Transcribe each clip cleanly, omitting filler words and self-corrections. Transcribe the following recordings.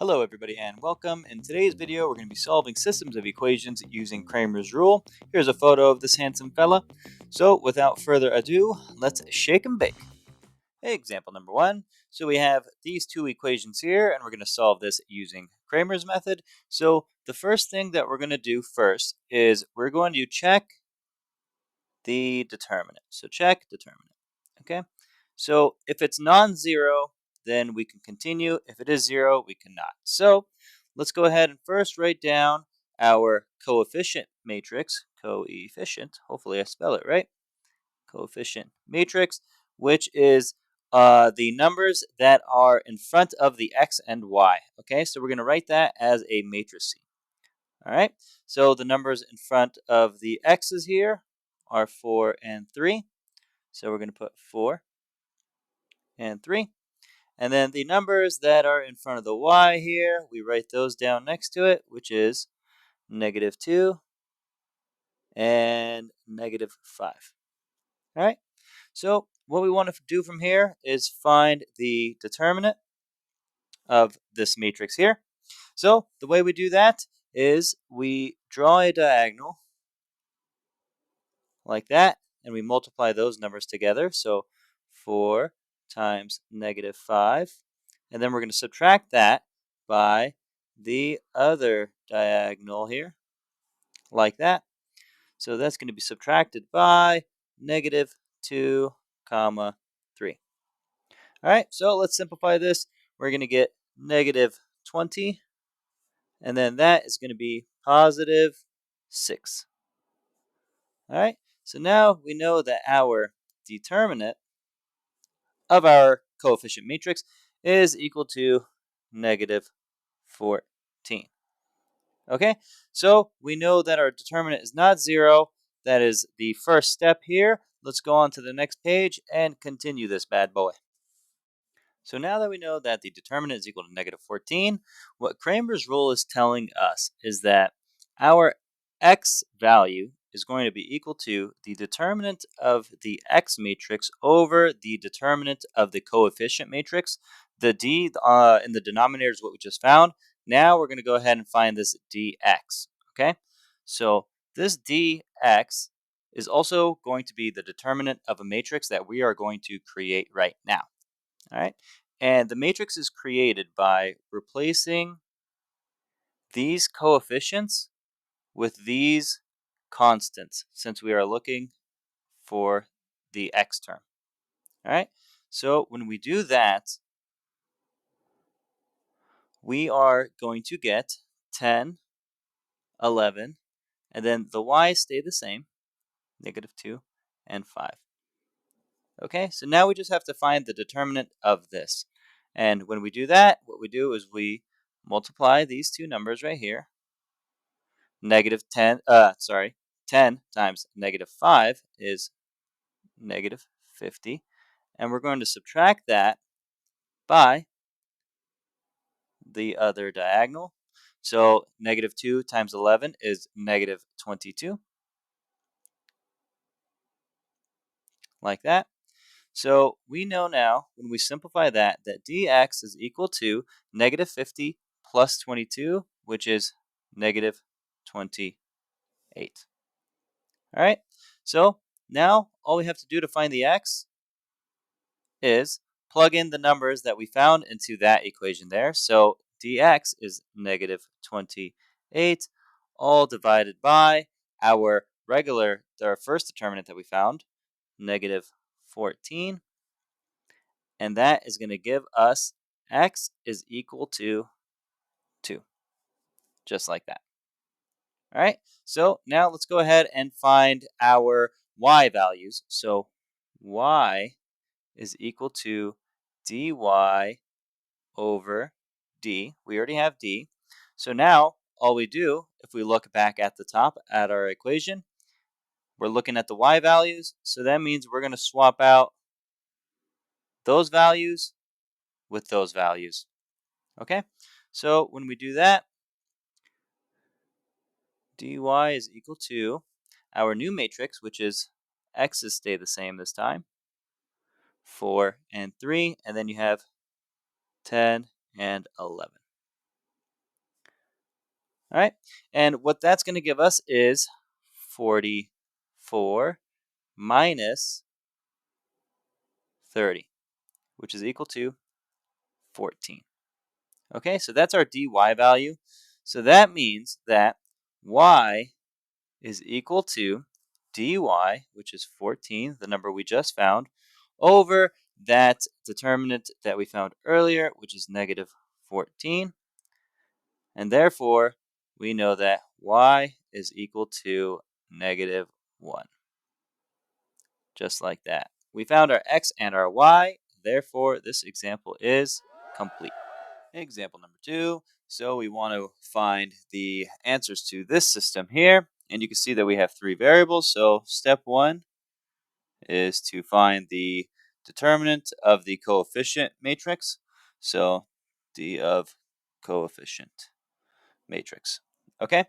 Hello everybody and welcome. In today's video we're going to be solving systems of equations using Cramer's rule. Here's a photo of this handsome fella. So without further ado, let's shake and bake. Example number 1. So we have these two equations here and we're going to solve this using Cramer's method. So the first thing that we're going to do first is we're going to check the determinant. So check determinant. Okay. So if it's non-zero, then we can continue. If it is zero, we cannot. So let's go ahead and first write down our coefficient matrix, coefficient, hopefully I spell it right, coefficient matrix, which is the numbers that are in front of the x and y. Okay, so we're going to write that as a matrix. All right, so the numbers in front of the x's here are 4 and 3. So we're going to put 4 and 3. And then the numbers that are in front of the y here, we write those down next to it, which is -2 and -5. All right, so what we want to do from here is find the determinant of this matrix here. So the way we do that is we draw a diagonal like that, and we multiply those numbers together. So 4 times -5. And then we're going to subtract that by the other diagonal here, like that. So that's going to be subtracted by -2, comma 3. All right, so let's simplify this. We're going to get -20, and then that is going to be +6. All right, so now we know that our determinant of our coefficient matrix is equal to -14. Okay, so we know that our determinant is not 0. That is the first step here. Let's go on to the next page and continue this bad boy. So now that we know that the determinant is equal to -14, what Cramer's rule is telling us is that our x value is going to be equal to the determinant of the x matrix over the determinant of the coefficient matrix. The d in the denominator is what we just found. Now we're going to go ahead and find this dx. Okay, so this dx is also going to be the determinant of a matrix that we are going to create right now. All right. And the matrix is created by replacing these coefficients with these constants, since we are looking for the x term. All right. So when we do that, we are going to get 10, 11, and then the y's stay the same, -2 and 5. Okay, so now we just have to find the determinant of this. And when we do that, what we do is we multiply these two numbers right here. 10 times -5 is -50. And we're going to subtract that by the other diagonal. So -2 times 11 is -22, like that. So we know now, when we simplify that, that dx is equal to -50 plus 22, which is -28. All right, so now all we have to do to find the x is plug in the numbers that we found into that equation there. So dx is -28, all divided by our first determinant that we found, -14. And that is going to give us x is equal to 2, just like that. All right, so now let's go ahead and find our y values. So y is equal to dy over d. We already have d. So now all we do, if we look back at the top at our equation, we're looking at the y values. So that means we're going to swap out those values with those values. Okay, so when we do that, dy is equal to our new matrix, which is x's stay the same this time, 4 and 3, and then you have 10 and 11. All right. And what that's going to give us is 44 minus 30, which is equal to 14. Okay, so that's our dy value. So that means that y is equal to dy, which is 14, the number we just found, over that determinant that we found earlier, which is negative 14. And therefore, we know that y is equal to negative 1. Just like that. We found our x and our y. Therefore, this example is complete. Example number 2. So we want to find the answers to this system here. And you can see that we have 3 variables. So step 1 is to find the determinant of the coefficient matrix. So d of coefficient matrix. Okay,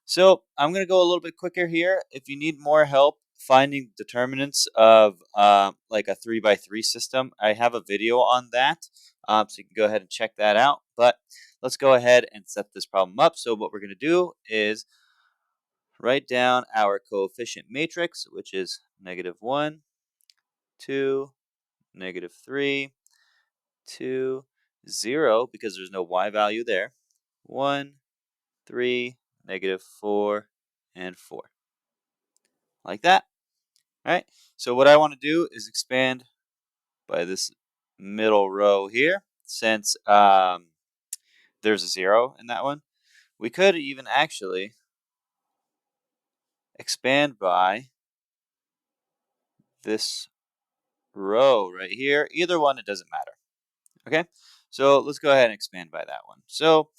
so I'm going to go a little bit quicker here. If you need more help finding determinants of like a 3x3 system, I have a video on that. So you can go ahead and check that out. But let's go ahead and set this problem up. So what we're going to do is write down our coefficient matrix, which is negative 1, 2, negative 3, 2, 0, because there's no y value there, 1, 3, negative 4, and 4. Like that. All right. So what I want to do is expand by this middle row here, since there's a 0 in that one. We could even actually expand by this row right here. Either one, it doesn't matter. Okay. So let's go ahead and expand by that one. So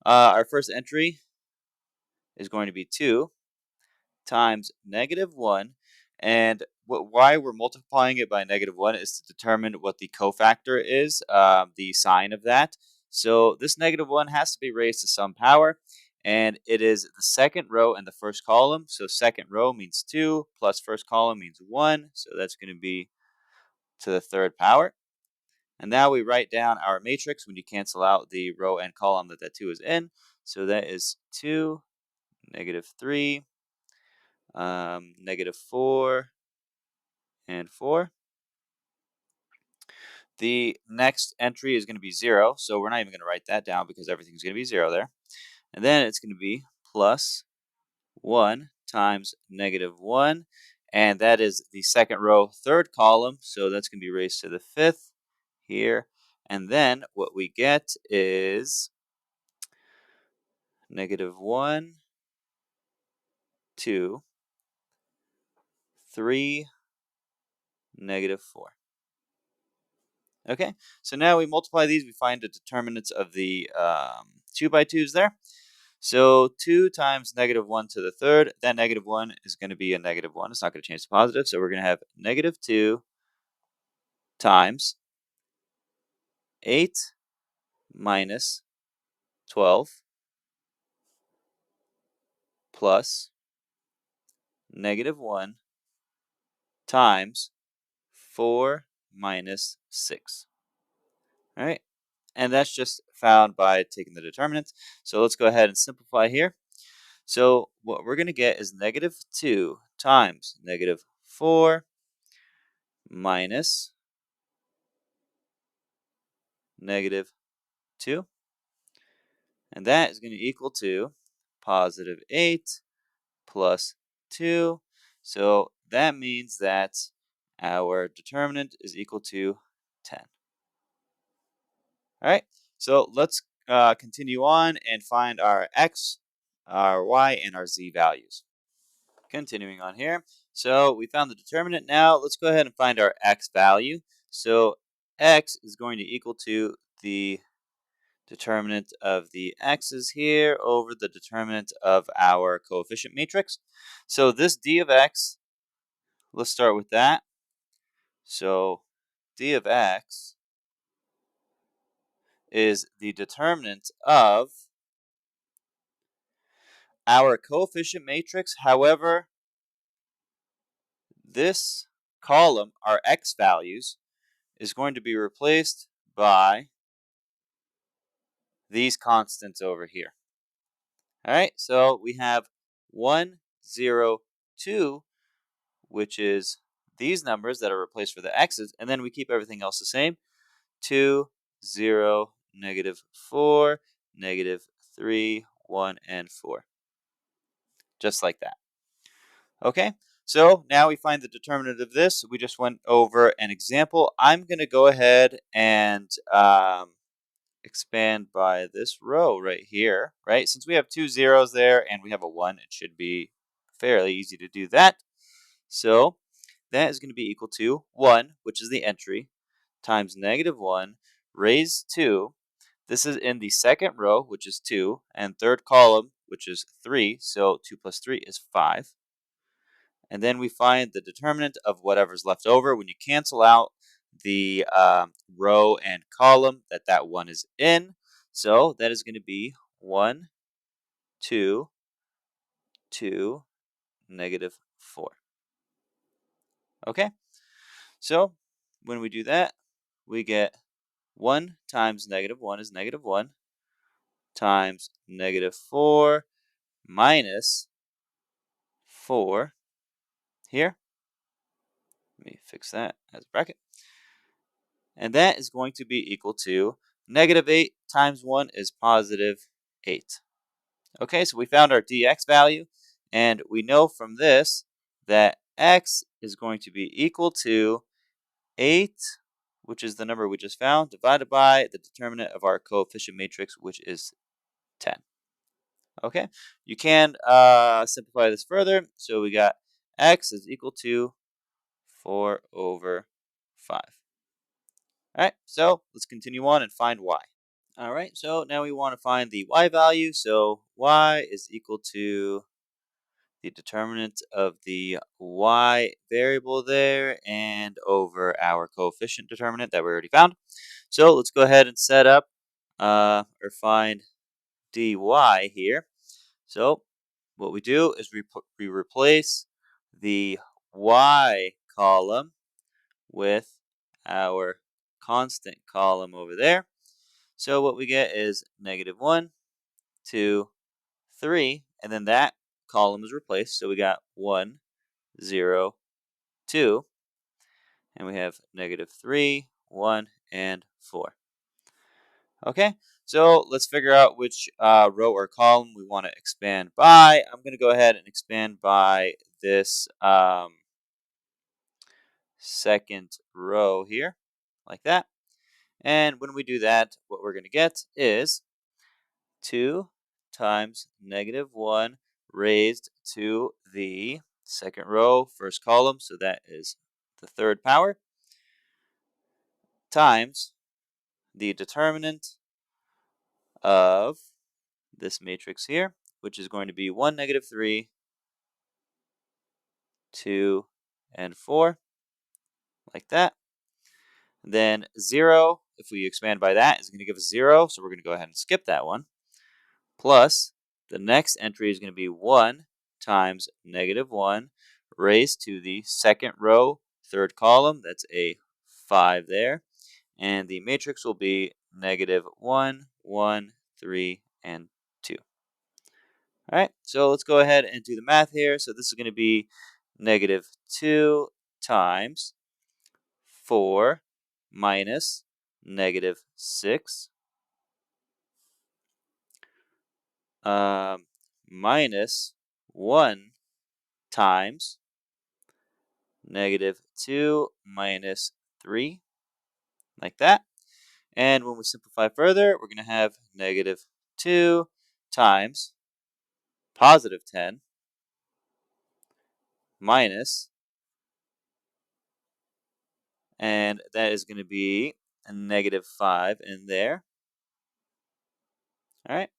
our first entry is going to be 2 times negative 1. And why we're multiplying it by negative 1 is to determine what the cofactor is, the sign of that. So this negative 1 has to be raised to some power. And it is the second row and the first column. So second row means 2 plus first column means 1. So that's going to be to the third power. And now we write down our matrix when you cancel out the row and column that 2 is in. So that is 2, negative 3, negative 4, and 4. The next entry is going to be 0, so we're not even going to write that down because everything's going to be 0 there. And then it's going to be plus 1 times negative 1, and that is the second row, third column, so that's going to be raised to the fifth here. And then what we get is negative 1, 2, 3, negative 4. Okay, so now we multiply these, we find the determinants of the 2 by 2's there. So 2 times negative 1 to the third, that negative 1 is going to be a negative 1. It's not going to change to positive, so we're going to have negative 2 times 8 minus 12 plus negative 1 times 4 minus 6. All right, and that's just found by taking the determinants. So let's go ahead and simplify here. So what we're going to get is negative 2 times negative 4 minus negative 2. And that is going to equal to positive 8 plus 2. So that means that our determinant is equal to 10. All right, so let's continue on and find our x, our y, and our z values. Continuing on here. So we found the determinant. Now let's go ahead and find our x value. So x is going to equal to the determinant of the x's here over the determinant of our coefficient matrix. So this d of x, let's start with that. So d of x is the determinant of our coefficient matrix. However, this column, our x values, is going to be replaced by these constants over here. All right, so we have 1, 0, 2, which is these numbers that are replaced for the x's, and then we keep everything else the same. 2, 0, -4, -3, 1, and 4. Just like that. Okay, so now we find the determinant of this. We just went over an example. I'm going to go ahead and expand by this row right here, right? Since we have two zeros there and we have a 1, it should be fairly easy to do that. So that is going to be equal to 1, which is the entry, times -1 raised 2. This is in the second row, which is 2, and third column, which is 3. So 2 plus 3 is 5. And then we find the determinant of whatever's left over when you cancel out the row and column that 1 is in. So that is going to be 1, 2, 2, -4. Okay, so when we do that, we get 1 times -1 is -1 times -4 minus 4 here. Let me fix that as a bracket. And that is going to be equal to -8 times 1 is +8. Okay, so we found our dx value, and we know from this that x is going to be equal to 8, which is the number we just found, divided by the determinant of our coefficient matrix, which is 10. Okay, you can simplify this further. So we got x is equal to 4/5. All right, so let's continue on and find y. All right, so now we want to find the y value. So y is equal to the determinant of the y variable there and over our coefficient determinant that we already found. So let's go ahead and set up or find dy here. So what we do is we replace the y column with our constant column over there. So what we get is -1, 2, 3, and then that column is replaced. So we got 1, 0, 2, and we have -3, 1, and 4. Okay, so let's figure out which row or column we want to expand by. I'm going to go ahead and expand by this second row here, like that. And when we do that, what we're going to get is 2 times -1 raised to the second row, first column, so that is the third power, times the determinant of this matrix here, which is going to be 1, -3, 2, and 4, like that. Then 0, if we expand by that, is going to give us 0, so we're going to go ahead and skip that one. Plus, the next entry is going to be 1 times -1 raised to the second row, third column. That's a 5 there. And the matrix will be -1, 1, 3, and 2. All right, so let's go ahead and do the math here. So this is going to be -2 times 4 minus -6 minus 1 times -2 minus 3, like that. And when we simplify further, we're going to have -2 times +10 minus, and that is going to be a -5 in there. All right.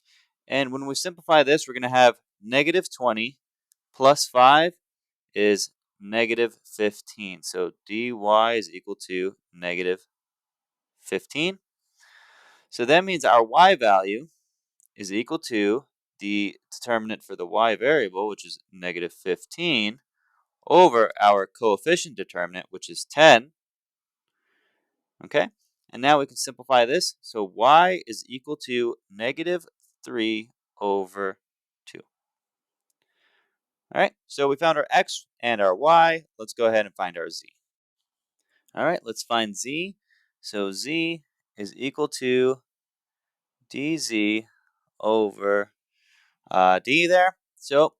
And when we simplify this, we're going to have -20 plus 5 is -15. So dy is equal to -15. So that means our y value is equal to the determinant for the y variable, which is -15, over our coefficient determinant, which is 10. Okay, and now we can simplify this. So y is equal to -3/10. All right, so we found our x and our y. Let's go ahead and find our z. All right, let's find z. So z is equal to dz over d there. So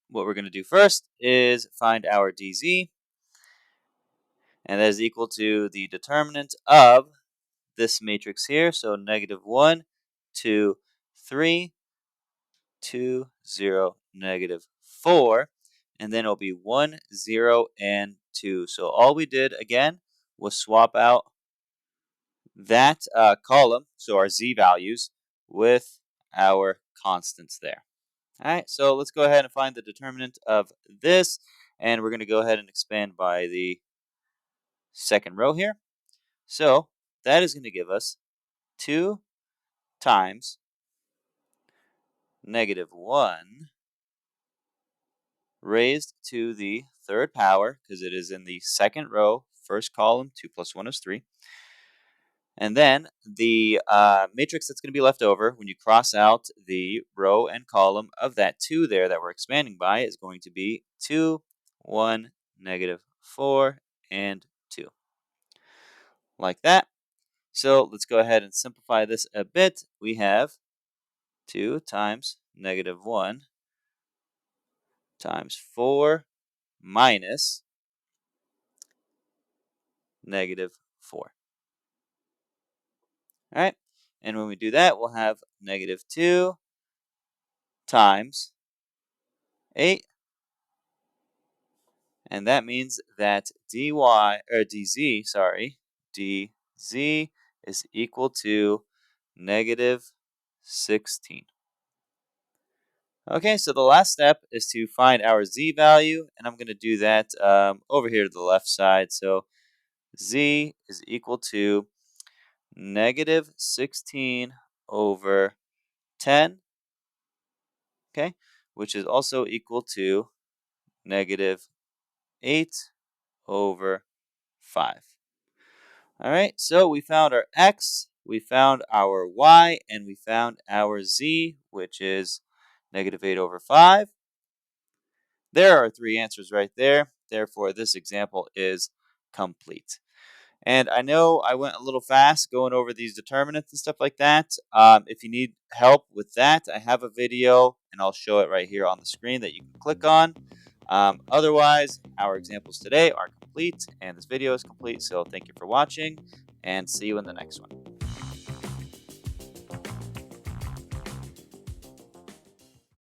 what we're going to do first is find our dz, and that is equal to the determinant of this matrix here. So -1, 2, 3, 2, 0, -4. And then it'll be 1, 0, and 2. So all we did, again, was swap out that column, so our z values, with our constants there. All right, so let's go ahead and find the determinant of this. And we're going to go ahead and expand by the second row here. So that is going to give us 2 times -1 raised to the third power, because it is in the second row, first column. 2 plus 1 is 3. And then the matrix that's going to be left over when you cross out the row and column of that 2 there that we're expanding by is going to be 2, 1, -4, and 2. Like that. So let's go ahead and simplify this a bit. We have 2 times -1 times 4 minus -4. All right. And when we do that, we'll have -2 times 8. And that means that dy, or dz, sorry, dz is equal to -16. Okay, so the last step is to find our z value, and I'm going to do that over here to the left side. So z is equal to -16 over 10, okay, which is also equal to -8 over 5. All right, so we found our x, we found our y, and we found our z, which is -8 over 5. There are 3 answers right there. Therefore, this example is complete. And I know I went a little fast going over these determinants and stuff like that. If you need help with that, I have a video, and I'll show it right here on the screen that you can click on. Otherwise, our examples today are complete, and this video is complete. So thank you for watching, and see you in the next one.